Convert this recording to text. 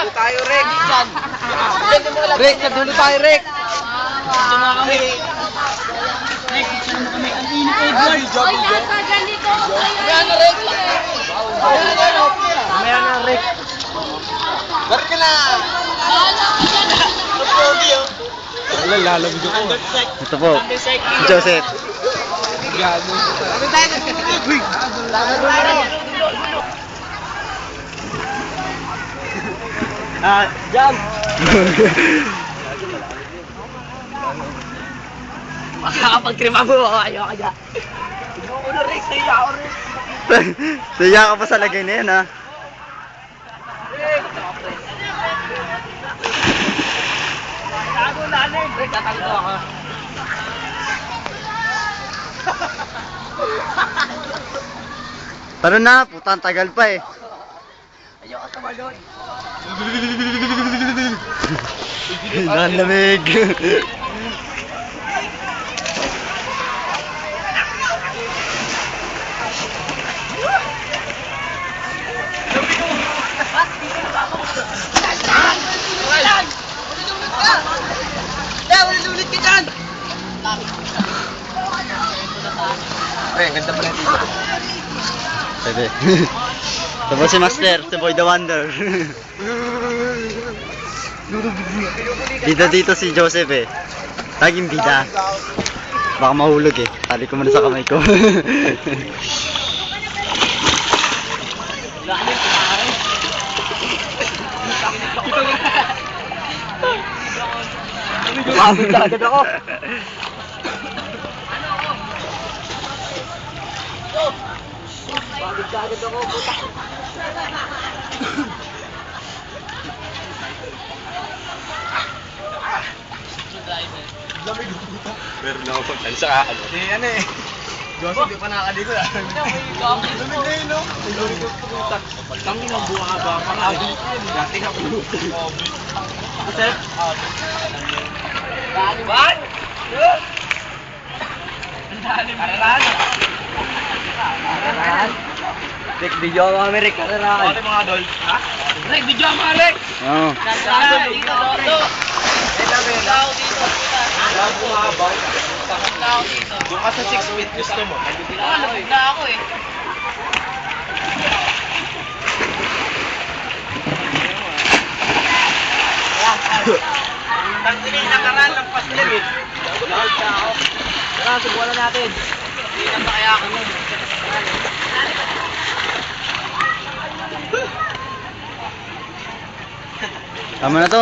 Dulo tayo, Rick. Rick, nadulo tayo, Rick. Tama kami. Rick, sama kami. Ang init eh, George. Oy, nasa ganito. Mamaya na, Rick. Mamaya na, Rick. Bar ka na. Wala, lalabog ako. Ito po, si Joseph. Gago. Kami tayo. Uy. Jump! Makakapag-trima mo ako. Ayoko dyan. Ayoko na, Rick. Saya ako, Rick. Saya ka pa sa lagay na yan, ha? Tago na, Rick. Tatago ako. Tara na, putang tagal pa eh. Ayoko tumalon. Ang lamig. Ulit ka dyan! Ay, ang ganda pala dito. Pwede. Ito po si Master, si Boy the Wonder. Dito si Joseph eh. Laging bida. Baka mahulog eh. Tali ko muna sa kamay ko. Pagod agad ako. Pagod agad ako, puta. Meron na ako pagtan sa ano. Ano eh. Joseph, di pa nakakaligo ah. Lamig na yun, no? Tangin ang buha ba? Pang-abi. Dati nga po. Joseph? What? Kararan? Kararan? Rick, video mo kami, Rick. Kararan. Bakit mga adult? Ha? Rick, video mo, Rick. Oo. Kararan, dito, dito. Ikaw dito, puta. Ang buha ba? Ikaw dito. Doon ka sa 6 feet gusto mo. Nalabog na ako eh. Tanggalin na karan ng pastel eh. Tara, subukan na natin. Hindi na pa kaya ako nun. Tama na to.